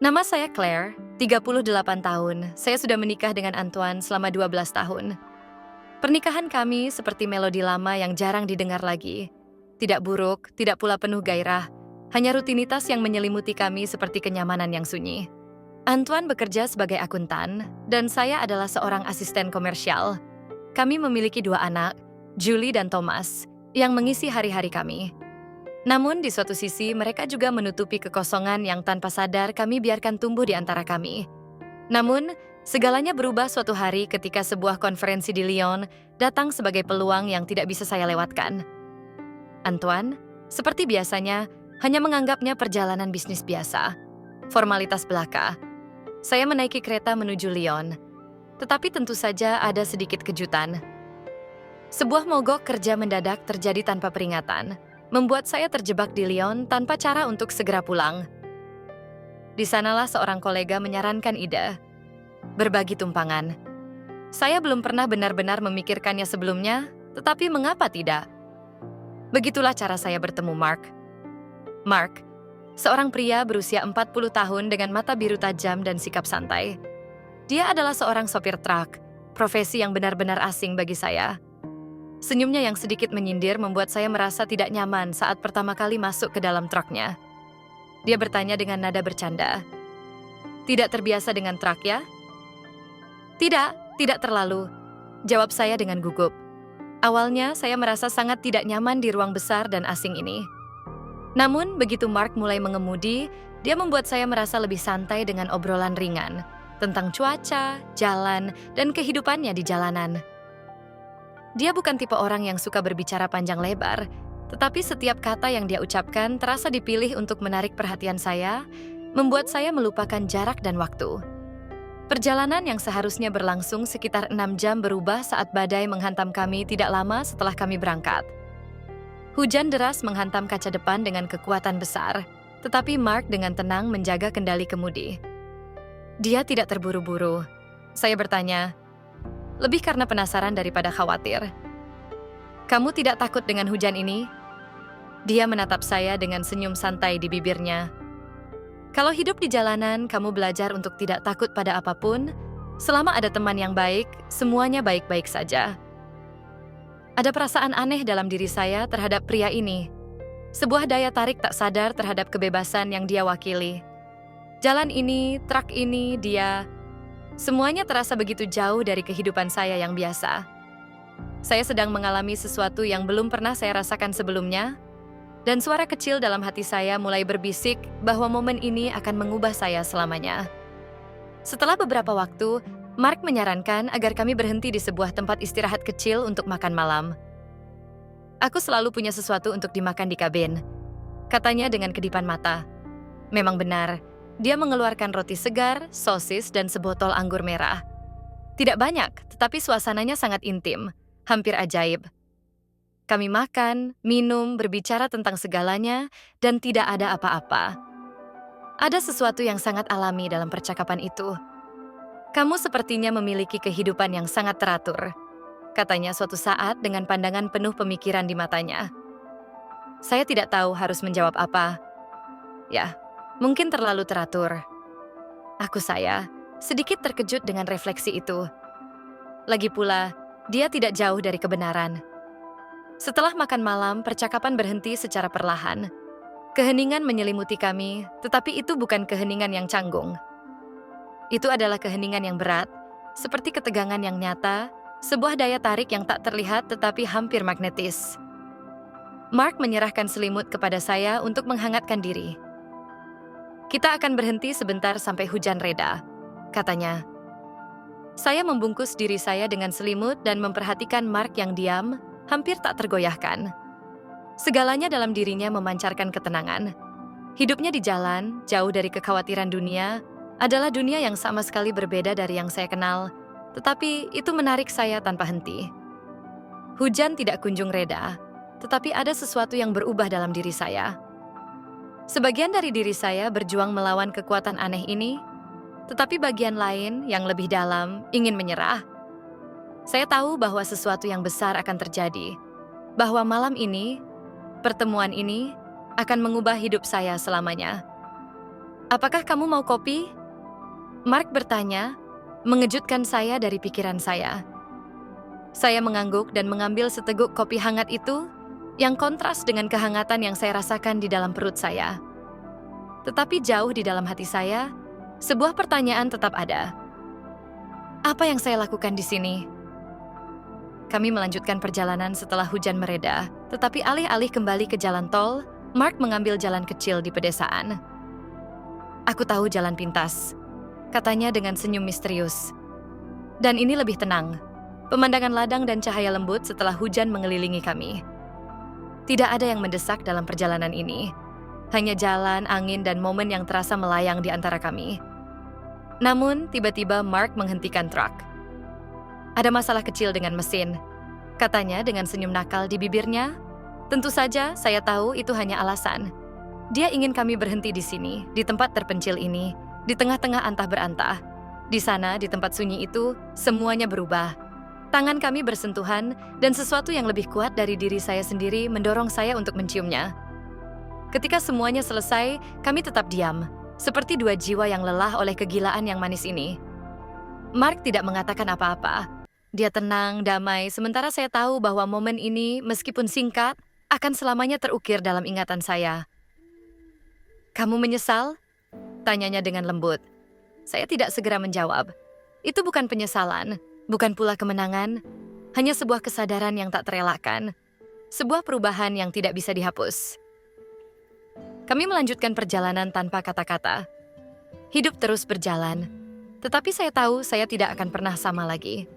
Nama saya Claire, 38 tahun. Saya sudah menikah dengan Antoine selama 12 tahun. Pernikahan kami seperti melodi lama yang jarang didengar lagi. Tidak buruk, tidak pula penuh gairah. Hanya rutinitas yang menyelimuti kami seperti kenyamanan yang sunyi. Antoine bekerja sebagai akuntan, dan saya adalah seorang asisten komersial. Kami memiliki 2 anak, Julie dan Thomas, yang mengisi hari-hari kami. Namun di suatu sisi mereka juga menutupi kekosongan yang tanpa sadar kami biarkan tumbuh di antara kami. Namun, segalanya berubah suatu hari ketika sebuah konferensi di Lyon datang sebagai peluang yang tidak bisa saya lewatkan. Antoine, seperti biasanya, hanya menganggapnya perjalanan bisnis biasa. Formalitas belaka. Saya menaiki kereta menuju Lyon. Tetapi tentu saja ada sedikit kejutan. Sebuah mogok kerja mendadak terjadi tanpa peringatan, membuat saya terjebak di Lyon tanpa cara untuk segera pulang. Di sanalah seorang kolega menyarankan ide, berbagi tumpangan. Saya belum pernah benar-benar memikirkannya sebelumnya, tetapi mengapa tidak? Begitulah cara saya bertemu Mark. Mark, seorang pria berusia 40 tahun dengan mata biru tajam dan sikap santai. Dia adalah seorang sopir truk, profesi yang benar-benar asing bagi saya. Senyumnya yang sedikit menyindir membuat saya merasa tidak nyaman saat pertama kali masuk ke dalam truknya. Dia bertanya dengan nada bercanda. "Tidak terbiasa dengan truk ya?" Tidak terlalu," jawab saya dengan gugup. Awalnya saya merasa sangat tidak nyaman di ruang besar dan asing ini. Namun begitu Mark mulai mengemudi, dia membuat saya merasa lebih santai dengan obrolan ringan tentang cuaca, jalan, dan kehidupannya di jalanan. Dia bukan tipe orang yang suka berbicara panjang lebar, tetapi setiap kata yang dia ucapkan terasa dipilih untuk menarik perhatian saya, membuat saya melupakan jarak dan waktu. Perjalanan yang seharusnya berlangsung sekitar 6 jam berubah saat badai menghantam kami tidak lama setelah kami berangkat. Hujan deras menghantam kaca depan dengan kekuatan besar, tetapi Mark dengan tenang menjaga kendali kemudi. Dia tidak terburu-buru. Saya bertanya, lebih karena penasaran daripada khawatir. "Kamu tidak takut dengan hujan ini?" Dia menatap saya dengan senyum santai di bibirnya. "Kalau hidup di jalanan, kamu belajar untuk tidak takut pada apapun. Selama ada teman yang baik, semuanya baik-baik saja." Ada perasaan aneh dalam diri saya terhadap pria ini. Sebuah daya tarik tak sadar terhadap kebebasan yang dia wakili. Jalan ini, truk ini, dia... Semuanya terasa begitu jauh dari kehidupan saya yang biasa. Saya sedang mengalami sesuatu yang belum pernah saya rasakan sebelumnya, dan suara kecil dalam hati saya mulai berbisik bahwa momen ini akan mengubah saya selamanya. Setelah beberapa waktu, Mark menyarankan agar kami berhenti di sebuah tempat istirahat kecil untuk makan malam. "Aku selalu punya sesuatu untuk dimakan di kabin," katanya dengan kedipan mata. Memang benar. Dia mengeluarkan roti segar, sosis, dan sebotol anggur merah. Tidak banyak, tetapi suasananya sangat intim, hampir ajaib. Kami makan, minum, berbicara tentang segalanya, dan tidak ada apa-apa. Ada sesuatu yang sangat alami dalam percakapan itu. "Kamu sepertinya memiliki kehidupan yang sangat teratur," katanya suatu saat dengan pandangan penuh pemikiran di matanya. Saya tidak tahu harus menjawab apa. Ya, mungkin terlalu teratur. Saya sedikit terkejut dengan refleksi itu. Lagi pula, dia tidak jauh dari kebenaran. Setelah makan malam, percakapan berhenti secara perlahan. Keheningan menyelimuti kami, tetapi itu bukan keheningan yang canggung. Itu adalah keheningan yang berat, seperti ketegangan yang nyata, sebuah daya tarik yang tak terlihat tetapi hampir magnetis. Mark menyerahkan selimut kepada saya untuk menghangatkan diri. "Kita akan berhenti sebentar sampai hujan reda," katanya. Saya membungkus diri saya dengan selimut dan memperhatikan Mark yang diam, hampir tak tergoyahkan. Segalanya dalam dirinya memancarkan ketenangan. Hidupnya di jalan, jauh dari kekhawatiran dunia, adalah dunia yang sama sekali berbeda dari yang saya kenal, tetapi itu menarik saya tanpa henti. Hujan tidak kunjung reda, tetapi ada sesuatu yang berubah dalam diri saya. Sebagian dari diri saya berjuang melawan kekuatan aneh ini, tetapi bagian lain yang lebih dalam ingin menyerah. Saya tahu bahwa sesuatu yang besar akan terjadi, bahwa malam ini, pertemuan ini, akan mengubah hidup saya selamanya. Apakah kamu mau kopi? Mark bertanya, mengejutkan saya dari pikiran saya. Saya mengangguk dan mengambil seteguk kopi hangat itu yang kontras dengan kehangatan yang saya rasakan di dalam perut saya. Tetapi jauh di dalam hati saya, sebuah pertanyaan tetap ada. Apa yang saya lakukan di sini? Kami melanjutkan perjalanan setelah hujan mereda, tetapi alih-alih kembali ke jalan tol, Mark mengambil jalan kecil di pedesaan. Aku tahu jalan pintas, katanya dengan senyum misterius. Dan ini lebih tenang. Pemandangan ladang dan cahaya lembut setelah hujan mengelilingi kami. Tidak ada yang mendesak dalam perjalanan ini. Hanya jalan, angin, dan momen yang terasa melayang di antara kami. Namun, tiba-tiba Mark menghentikan truk. Ada masalah kecil dengan mesin, katanya dengan senyum nakal di bibirnya. Tentu saja, saya tahu itu hanya alasan. Dia ingin kami berhenti di sini, di tempat terpencil ini, di tengah-tengah antah berantah. Di sana, di tempat sunyi itu, semuanya berubah. Tangan kami bersentuhan, dan sesuatu yang lebih kuat dari diri saya sendiri mendorong saya untuk menciumnya. Ketika semuanya selesai, kami tetap diam, seperti dua jiwa yang lelah oleh kegilaan yang manis ini. Mark tidak mengatakan apa-apa. Dia tenang, damai, sementara saya tahu bahwa momen ini, meskipun singkat, akan selamanya terukir dalam ingatan saya. Kamu menyesal? Tanyanya dengan lembut. Saya tidak segera menjawab. Itu bukan penyesalan, bukan pula kemenangan, hanya sebuah kesadaran yang tak terelakkan, sebuah perubahan yang tidak bisa dihapus. Kami melanjutkan perjalanan tanpa kata-kata. Hidup terus berjalan, tetapi saya tahu saya tidak akan pernah sama lagi.